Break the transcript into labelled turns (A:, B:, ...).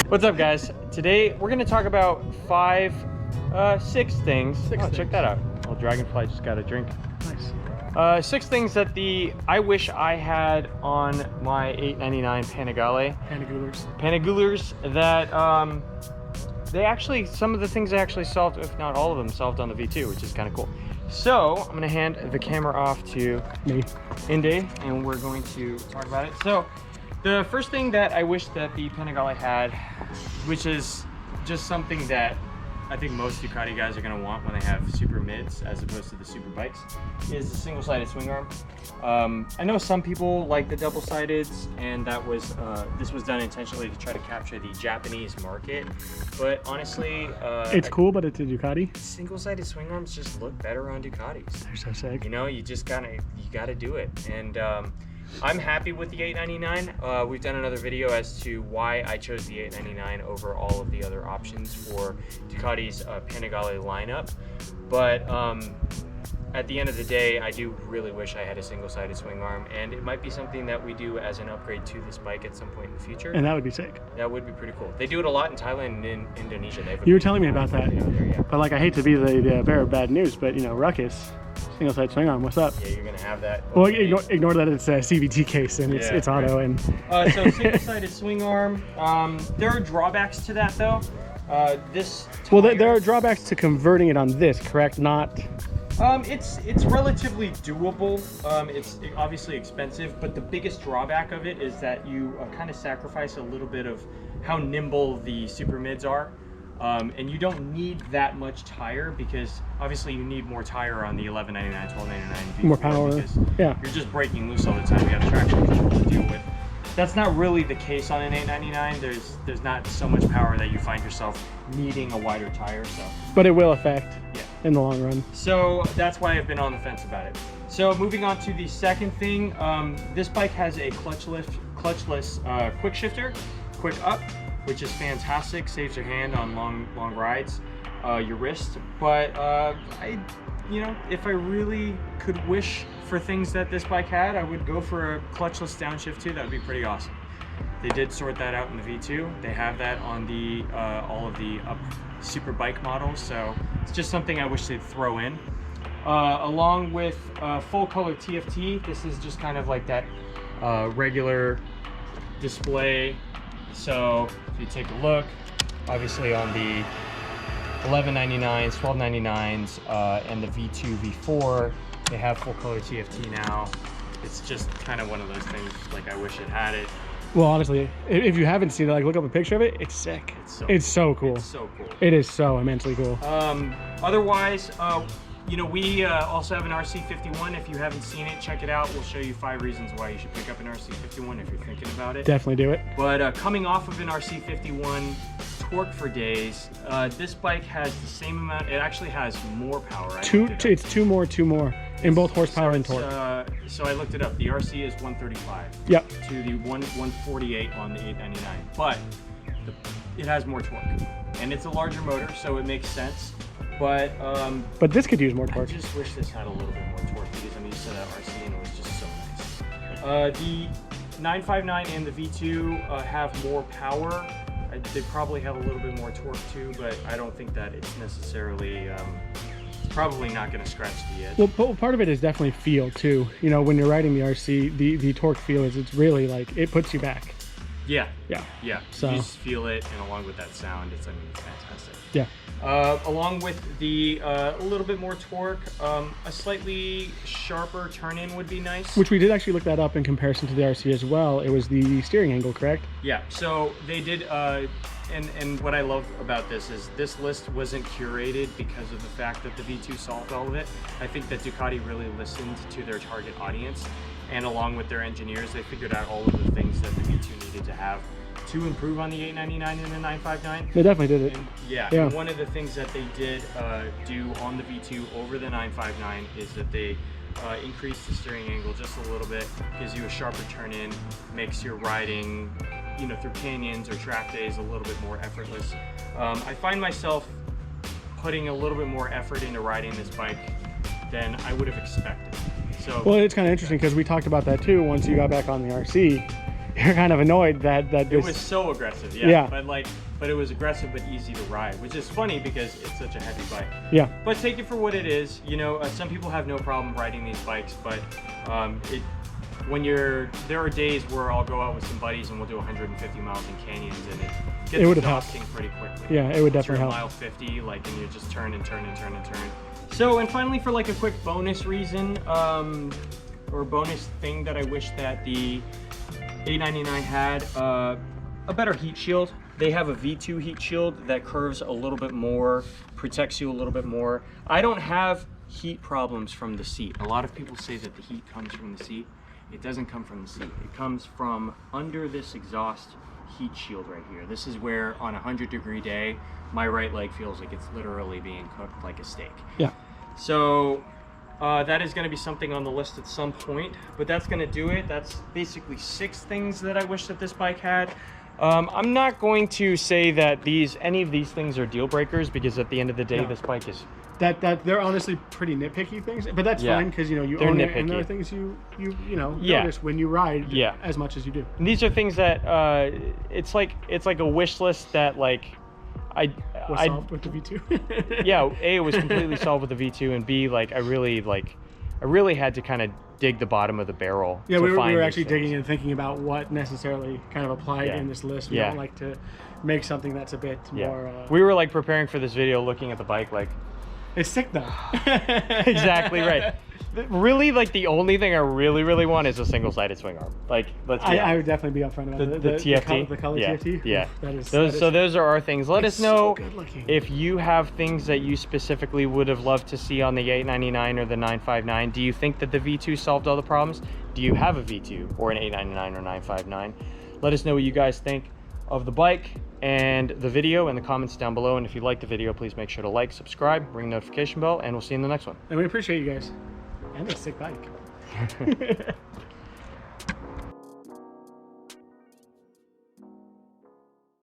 A: What's up, guys? Today we're going to talk about six things. Check that out. Little dragonfly just got a drink. Nice. 6 things that I wish I had on my $8.99 Panigale. Panigulers that some of the things they actually solved, if not all of them, solved on the V2, which is kind of cool. So I'm going to hand the camera off to me, Indy, and we're going to talk about it. So the first thing that I wish that the Panigale had, which is just something that I think most Ducati guys are going to want when they have super mids as opposed to the super bikes, is the single-sided swing arm. I know some people like the double-sideds, and that was this was done intentionally to try to capture the Japanese market. But honestly,
B: it's cool, but it's a Ducati.
A: Single-sided swing arms just look better on Ducatis.
B: They're so sick.
A: You know, you gotta do it. And I'm happy with the $8.99. We've done another video as to why I chose the $8.99 over all of the other options for Ducati's Panigale lineup. But at the end of the day, I do really wish I had a single-sided swing arm, and it might be something that we do as an upgrade to this bike at some point in the future.
B: And that would be sick.
A: That would be pretty cool. They do it a lot in Thailand and in Indonesia.
B: You were telling me about that. There, yeah. But like, I hate to be the bearer of bad news, but you know, Ruckus, single-sided swing arm, what's up?
A: Yeah, you're gonna have that.
B: Well, ignore that it's a CVT case and it's auto.
A: Right. And so single-sided swing arm. There are drawbacks to that though.
B: Well, there are drawbacks to converting it on this, correct? Not.
A: It's relatively doable. It's obviously expensive, but the biggest drawback of it is that you kind of sacrifice a little bit of how nimble the super mids are. And you don't need that much tire, because obviously you need more tire on the $11.99, $12.99.
B: More power. Yeah.
A: You're just breaking loose all the time. You have traction control to deal with. That's not really the case on an $8.99. There's not so much power that you find yourself needing a wider tire. So.
B: But it will affect. Yeah. In the long run.
A: So that's why I've been on the fence about it. So moving on to the second thing, this bike has a clutchless quick shifter, quick up, which is fantastic. Saves your hand on long rides, your wrist. But if I really could wish for things that this bike had, I would go for a clutchless downshift too. That would be pretty awesome. They did sort that out in the V2. They have that on the all of the up super bike models, so it's just something I wish they'd throw in. Along with full color TFT, this is just kind of like that regular display. So if you take a look, obviously on the $11.99s, $12.99s, and the V2, V4, they have full color TFT now. It's just kind of one of those things, like I wish it had it.
B: Well, honestly, if you haven't seen it, like, look up a picture of it. It's sick. It's so cool.
A: It's so cool.
B: It is so immensely cool.
A: Otherwise, we also have an RC51. If you haven't seen it, check it out. We'll show you 5 reasons why you should pick up an RC51 if you're thinking about it.
B: Definitely do it.
A: But coming off of an RC51, torque for days, this bike has the same amount. It actually has more power.
B: It's two more in both horsepower and torque.
A: So I looked it up. The RC is 135.
B: Yep.
A: To the 148 on the 899, but it has more torque, and it's a larger motor, so it makes sense. But
B: this could use more torque.
A: I just wish this had a little bit more torque, because I'm used to that RC and it was just so nice. The 959 and the V2 have more power. They probably have a little bit more torque too, but I don't think that it's necessarily. It's probably not going to scratch the edge.
B: Well, part of it is definitely feel too. You know, when you're riding the RC, the torque feel it's really like it puts you back.
A: Yeah.
B: Yeah.
A: So you just feel it, and along with that sound, it's fantastic.
B: Yeah.
A: Along with the a little bit more torque, a slightly sharper turn-in would be nice.
B: Which we did actually look that up in comparison to the RC as well. It was the steering angle, correct?
A: Yeah. So they did. And what I love about this is this list wasn't curated because of the fact that the V2 solved all of it. I think that Ducati really listened to their target audience, and along with their engineers, they figured out all of the things that the V2 needed to have to improve on the 899 and the 959.
B: They definitely did it.
A: And, and one of the things that they did do on the V2 over the 959 is that they increase the steering angle just a little bit, gives you a sharper turn in, makes your riding, you know, through canyons or track days a little bit more effortless. I find myself putting a little bit more effort into riding this bike than I would have expected. So,
B: well, it's kind of interesting because we talked about that too. Once you got back on the RC, you're kind of annoyed that
A: it was so aggressive. Yeah. But it was aggressive but easy to ride, which is funny because it's such a heavy bike.
B: Yeah.
A: But take it for what it is. You know, some people have no problem riding these bikes, but there are days where I'll go out with some buddies and we'll do 150 miles in canyons, and it gets exhausting pretty quickly.
B: Yeah, it would definitely help.
A: Mile 50, like, and you just turn and turn and turn and turn. So, and finally, for like a quick bonus reason, or bonus thing that I wish that the 899 had, a better heat shield. They have a V2 heat shield that curves a little bit more, protects you a little bit more. I don't have heat problems from the seat. A lot of people say that the heat comes from the seat. It doesn't come from the seat. It comes from under this exhaust heat shield right here. This is where on a 100-degree day, my right leg feels like it's literally being cooked like a steak.
B: Yeah.
A: So that is going to be something on the list at some point, but that's going to do it. That's basically 6 things that I wish that this bike had. I'm not going to say that any of these things are deal breakers, because at the end of the day, this bike is
B: that they're honestly pretty nitpicky things, but that's fine because you know you own it, and there are things you notice when you ride as much as you do.
A: And these are things that it's like a wish list that like
B: was solved with the V2.
A: Yeah, A, it was completely solved with the V2, and B, like I really had to kind of dig the bottom of the barrel.
B: Yeah, we were actually digging and thinking about what necessarily kind of applied in this list. We don't like to make something that's a bit more.
A: We were like preparing for this video, looking at the bike, like
B: it's sick though.
A: Exactly right. Really, like the only thing I really want is a single-sided swing arm. Like,
B: I would definitely be upfront about
A: the TFT.
B: The color TFT.
A: Yeah. Those are our things. Let us know if you have things that you specifically would have loved to see on the 899 or the 959. Do you think that the V2 solved all the problems? Do you have a V2 or an 899 or 959? Let us know what you guys think of the bike and the video in the comments down below. And if you like the video, please make sure to like, subscribe, ring the notification bell, and we'll see you in the next one.
B: And we appreciate you guys. And a sick bike.